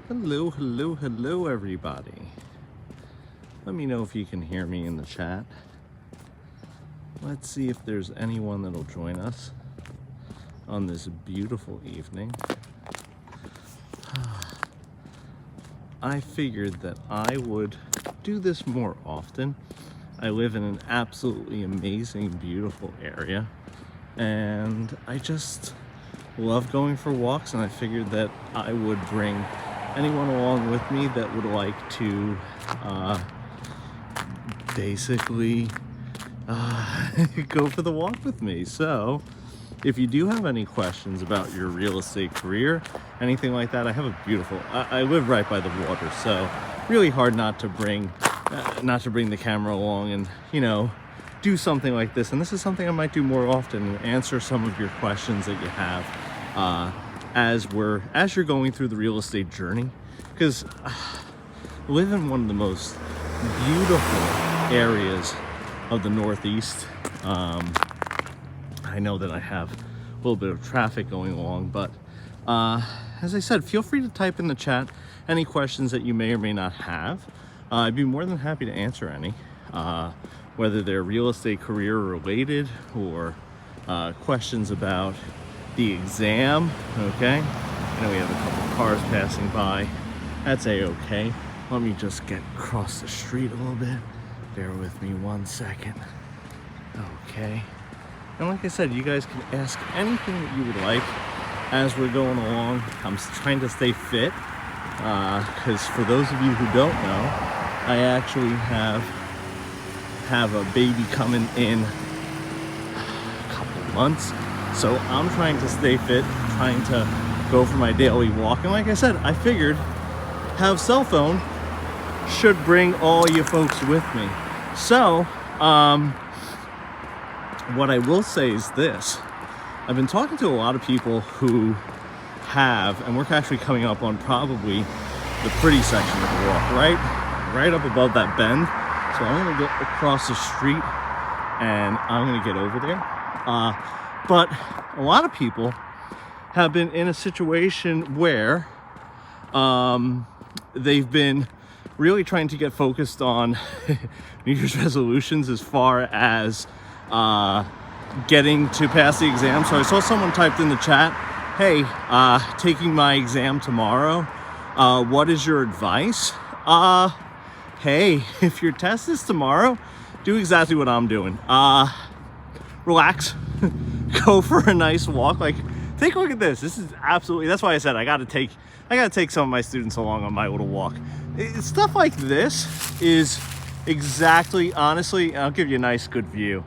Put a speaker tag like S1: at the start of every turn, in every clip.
S1: Hello, hello, hello, everybody. Let me know if you can hear me in the chat. Let's see if there's anyone that'll join us on this beautiful evening. I figured that I would do this more often. I live in an absolutely amazing, beautiful area, and I just love going for walks, and I figured that I would bring anyone along with me that would like to basically go for the walk with me. So if you do have any questions about your real estate career, anything like that, I have a beautiful, I live right by the water, so really hard not to bring the camera along and, you know, do something like this. And this is something I might do more often, answer some of your questions that you have as you're going through the real estate journey, because live in one of the most beautiful areas of the Northeast. I know that I have a little bit of traffic going along, but as I said, feel free to type in the chat any questions that you may or may not have. I'd be more than happy to answer any, whether they're real estate career related or questions about the exam. Okay, I know we have a couple of cars passing by. That's a-okay. Let me just get across the street a little bit. Bear with me 1 second. Okay. And like I said, you guys can ask anything that you would like as we're going along. I'm trying to stay fit, because for those of you who don't know, I actually have a baby coming in a couple months. So I'm trying to stay fit, trying to go for my daily walk. And like I said, I figured have cell phone should bring all you folks with me. So, what I will say is this. I've been talking to a lot of people who have, and we're actually coming up on probably the pretty section of the walk, right up above that bend. So I'm gonna get across the street and I'm gonna get over there. But a lot of people have been in a situation where they've been really trying to get focused on New Year's resolutions as far as getting to pass the exam. So I saw someone typed in the chat, hey, taking my exam tomorrow. What is your advice? Hey, if your test is tomorrow, do exactly what I'm doing. Relax, go for a nice walk. Like, take a look at this. This is absolutely, that's why I said I gotta take some of my students along on my little walk. Stuff like this is exactly, honestly, I'll give you a nice good view.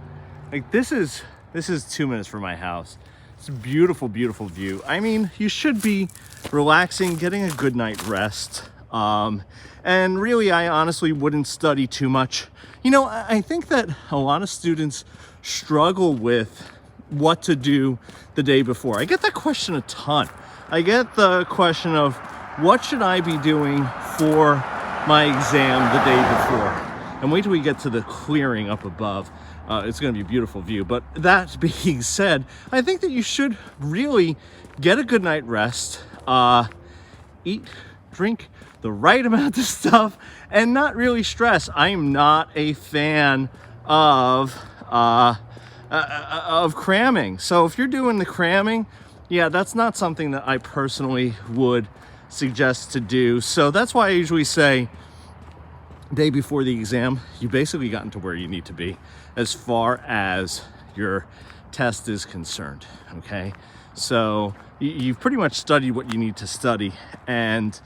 S1: Like this is 2 minutes from my house. It's a beautiful, beautiful view. I mean, you should be relaxing, getting a good night rest. And really, I honestly wouldn't study too much. You know, I think that a lot of students struggle with what to do the day before. I get that question a ton. I get the question of what should I be doing for my exam the day before? And wait till we get to the clearing up above. It's going to be a beautiful view. But that being said, I think that you should really get a good night rest, eat, drink the right amount of stuff, and not really stress. I am not a fan of cramming. So if you're doing the cramming, yeah, that's not something that I personally would suggest to do. So that's why I usually say day before the exam, you basically gotten to where you need to be as far as your test is concerned. Okay, so you've pretty much studied what you need to study, and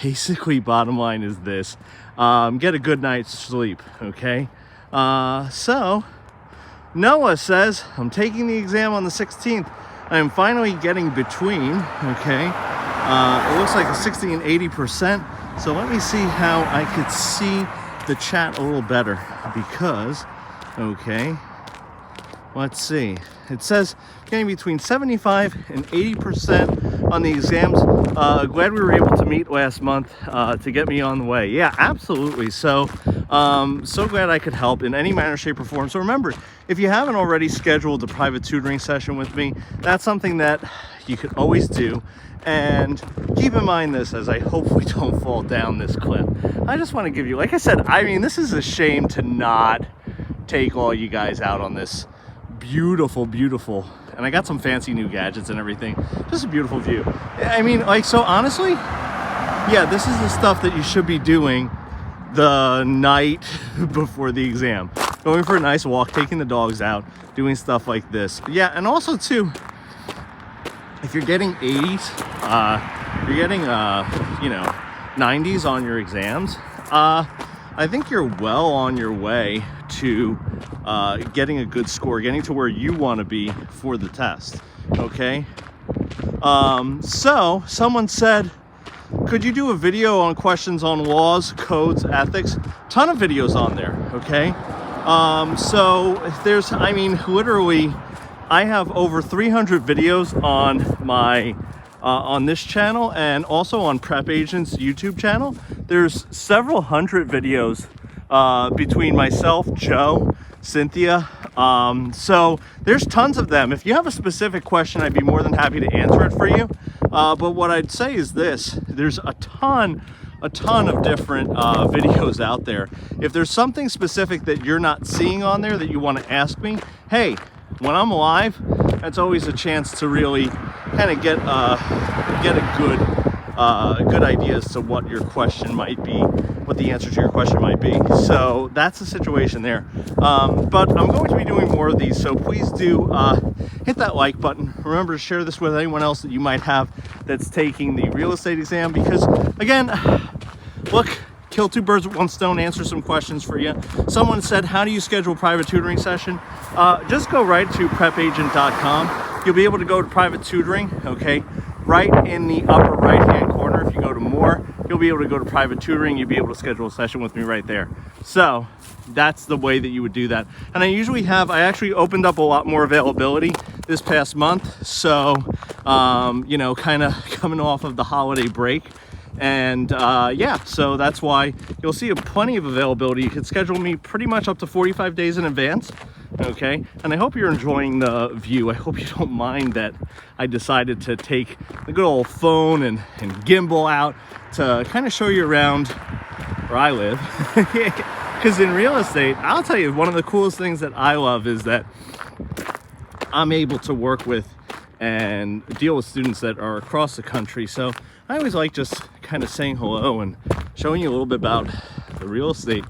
S1: basically bottom line is this: get a good night's sleep. Okay, so Noah says, I'm taking the exam on the 16th. I am finally getting between, okay? It looks like a 60 and 80%. So let me see how I could see the chat a little better, because, okay, let's see. It says getting between 75 and 80% on the exams. Glad we were able to meet last month to get me on the way. Yeah, absolutely. So So glad I could help in any manner, shape, or form. So remember, if you haven't already scheduled a private tutoring session with me, that's something that you could always do. And keep in mind this, as I hopefully don't fall down this cliff. I just want to give you, like I said, I mean, this is a shame to not take all you guys out on this beautiful, beautiful, and I got some fancy new gadgets and everything. Just a beautiful view. I mean, like, so honestly, yeah, this is the stuff that you should be doing the night before the exam. Going for a nice walk, taking the dogs out, doing stuff like this. Yeah, and also too, if you're getting 80s, you're getting, you know, 90s on your exams, I think you're well on your way to getting a good score, getting to where you want to be for the test, okay? So someone said, could you do a video on questions on laws, codes, ethics? Ton of videos on there, okay? So there's, I mean, literally, I have over 300 videos on my on this channel and also on Prep Agent's YouTube channel. There's several hundred videos between myself, Joe, Cynthia. So there's tons of them. If you have a specific question, I'd be more than happy to answer it for you. But what I'd say is this: there's a ton of different videos out there. If there's something specific that you're not seeing on there that you want to ask me, hey, when I'm live, that's always a chance to really kind of get a good idea as to what your question might be, what the answer to your question might be. So that's the situation there. But I'm going to be doing more of these, so please do hit that like button. Remember to share this with anyone else that you might have that's taking the real estate exam, because again, look, kill two birds with one stone, answer some questions for you. Someone said, how do you schedule a private tutoring session? Just go right to prepagent.com. You'll be able to go to private tutoring, okay? Right in the upper right-hand corner. If you go to more, you'll be able to go to private tutoring. You'll be able to schedule a session with me right there. So that's the way that you would do that. And I actually opened up a lot more availability this past month. So, you know, kind of coming off of the holiday break. And yeah, so that's why you'll see plenty of availability. You can schedule me pretty much up to 45 days in advance, okay? And I hope you're enjoying the view. I hope you don't mind that I decided to take the good old phone and gimbal out to kind of show you around where I live. Because in real estate, I'll tell you, one of the coolest things that I love is that I'm able to work with and deal with students that are across the country. So I always like just kind of saying hello and showing you a little bit about the real estate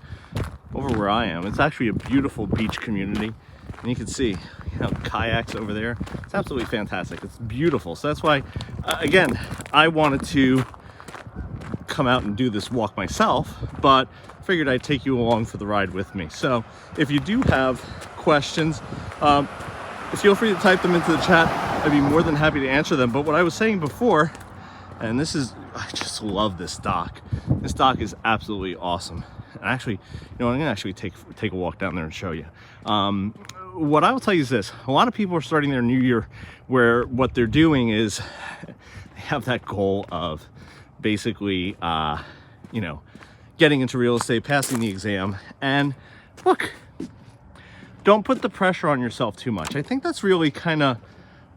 S1: over where I am. It's actually a beautiful beach community, and you can see, you know, kayaks over there. It's absolutely fantastic. It's beautiful. So that's why, again, I wanted to come out and do this walk myself, but figured I'd take you along for the ride with me. So if you do have questions, feel free to type them into the chat. I'd be more than happy to answer them. But what I was saying before, and this is, I just love this dock. This dock is absolutely awesome. And actually, you know, I'm gonna actually take a walk down there and show you. What I will tell you is this: a lot of people are starting their new year where what they're doing is they have that goal of basically, you know, getting into real estate, passing the exam. And look, don't put the pressure on yourself too much. I think that's really kind of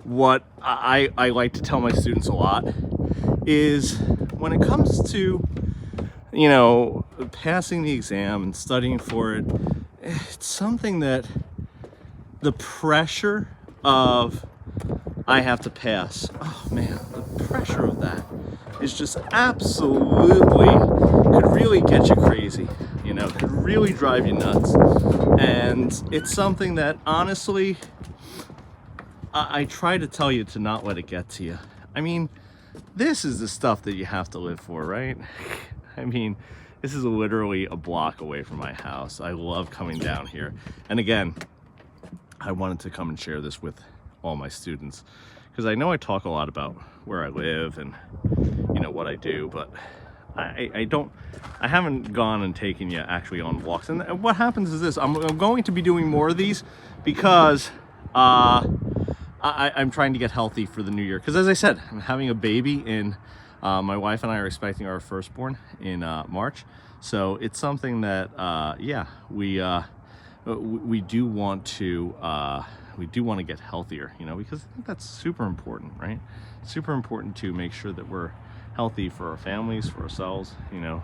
S1: what I like to tell my students a lot, is when it comes to, you know, passing the exam and studying for it, it's something that the pressure of I have to pass, oh man, the pressure of that is just absolutely, could really get you crazy, you know, could really drive you nuts. And it's something that honestly, I try to tell you to not let it get to you. I mean, this is the stuff that you have to live for, right? I mean, this is literally a block away from my house. I love coming down here. And again, I wanted to come and share this with all my students, because I know I talk a lot about where I live and, you know, what I do, but I haven't gone and taken you actually on walks. And what happens is this: I'm going to be doing more of these because I'm trying to get healthy for the new year. Because as I said, I'm having a baby in, my wife and I are expecting our firstborn in March. So it's something that, yeah, we do want to get healthier, you know, because I think that's super important, right? Super important to make sure that we're healthy for our families, for ourselves, you know.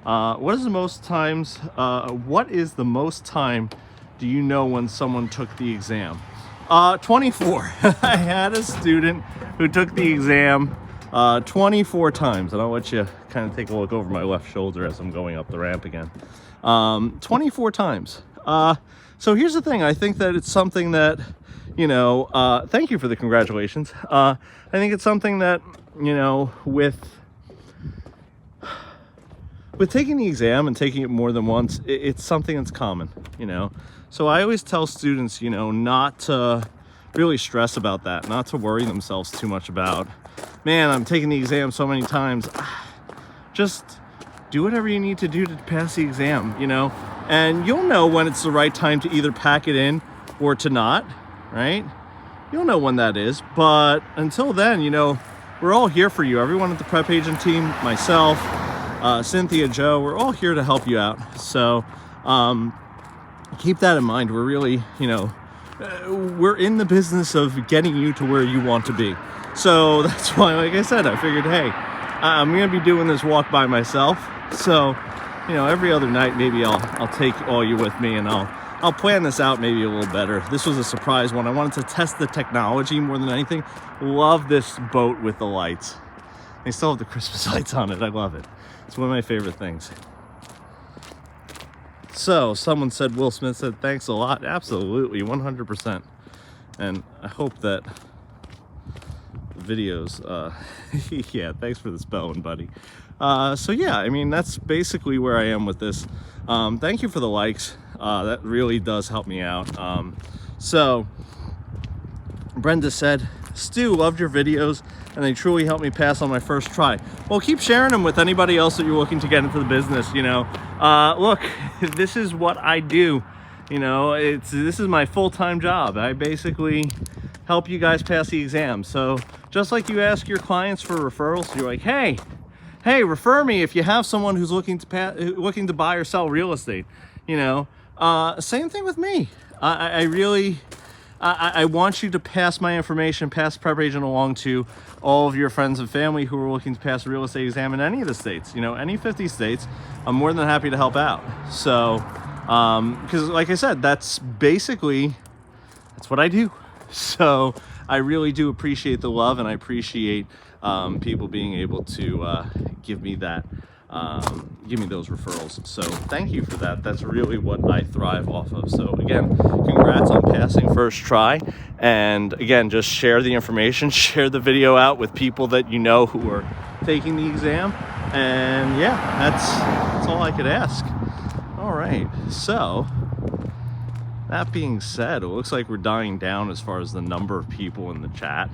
S1: What is the most time do you know when someone took the exam? 24. I had a student who took the exam 24 times, and I'll let you kind of take a look over my left shoulder as I'm going up the ramp again. 24 times. So here's the thing. I think that it's something that, you know, thank you for the congratulations. I think it's something that, you know, with taking the exam and taking it more than once, it's something that's common, you know. So I always tell students, you know, not to really stress about that, not to worry themselves too much about, man, I'm taking the exam so many times. Just do whatever you need to do to pass the exam, you know, and you'll know when it's the right time to either pack it in or to not, right? You'll know when that is, but until then, you know, we're all here for you. Everyone at the prep agent team, myself, Cynthia, Joe, we're all here to help you out. So keep that in mind. We're really, you know, we're in the business of getting you to where you want to be. So that's why, like I said, I figured, hey, I'm going to be doing this walk by myself. So, you know, every other night, maybe I'll take all you with me, and I'll plan this out maybe a little better. This was a surprise one. I wanted to test the technology more than anything. Love this boat with the lights. They still have the Christmas lights on it. I love it. It's one of my favorite things. So someone said, Will Smith said, thanks a lot. Absolutely, 100%. And I hope that the videos, yeah, thanks for the spelling, buddy. So yeah, I mean, that's basically where I am with this. Thank you for the likes. That really does help me out. So Brenda said, Stu, loved your videos, and they truly helped me pass on my first try. Well, keep sharing them with anybody else that you're looking to get into the business, you know. Look, this is what I do. You know, this is my full-time job. I basically help you guys pass the exam. So just like you ask your clients for referrals, you're like, hey, refer me if you have someone who's looking to buy or sell real estate. You know, same thing with me. I really want you to pass my information, pass prep agent along to all of your friends and family who are looking to pass a real estate exam in any of the states, you know, any 50 states. I'm more than happy to help out. So, because like I said, that's what I do. So I really do appreciate the love, and I appreciate people being able to give me those referrals. So thank you for that. That's really what I thrive off of. So again, congrats on passing first try. And again, just share the information, share the video out with people that you know who are taking the exam. And yeah, that's all I could ask. All right, so that being said, it looks like we're dying down as far as the number of people in the chat.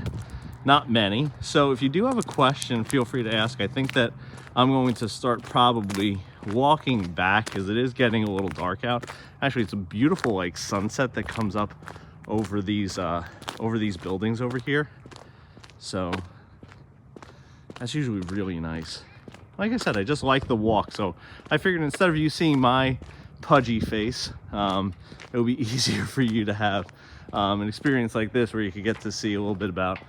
S1: Not many. So if you do have a question, feel free to ask. I think that I'm going to start probably walking back because it is getting a little dark out. Actually, it's a beautiful like sunset that comes up over these buildings over here. So that's usually really nice. Like I said, I just like the walk. So I figured instead of you seeing my pudgy face, it would be easier for you to have an experience like this where you could get to see a little bit about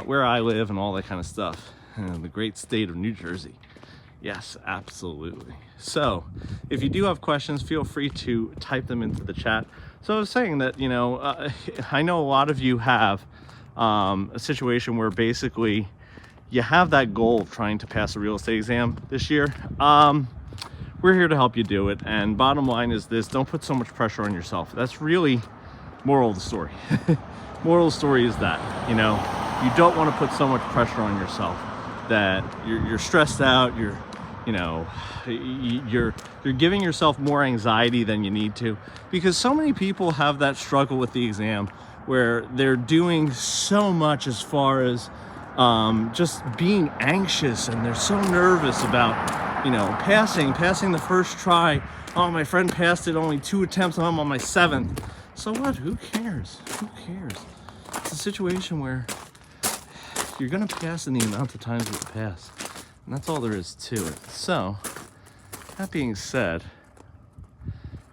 S1: where I live and all that kind of stuff. And the great state of New Jersey. Yes, absolutely. So if you do have questions, feel free to type them into the chat. So I was saying that, you know, I know a lot of you have a situation where basically you have that goal of trying to pass a real estate exam this year. We're here to help you do it. And bottom line is this: don't put so much pressure on yourself. That's really moral of the story. Moral of the story is that, you know, you don't want to put so much pressure on yourself that you're stressed out, you're giving yourself more anxiety than you need to, because so many people have that struggle with the exam where they're doing so much as far as just being anxious, and they're so nervous about, you know, passing the first try. Oh, my friend passed it only 2 attempts and I'm on my 7th. So what? Who cares? Who cares? It's a situation where you're gonna pass in the amount of times you pass, and that's all there is to it. So that being said,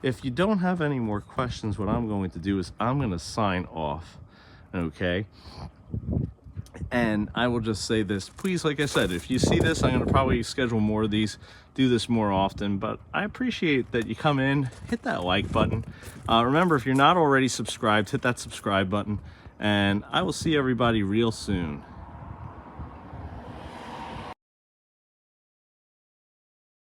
S1: if you don't have any more questions, what I'm going to do is I'm going to sign off, okay? And I will just say this, please, like I said, if you see this, I'm going to probably schedule more of these, do this more often, but I appreciate that you come in, hit that like button. Remember, if you're not already subscribed, hit that subscribe button, and I will see everybody real soon.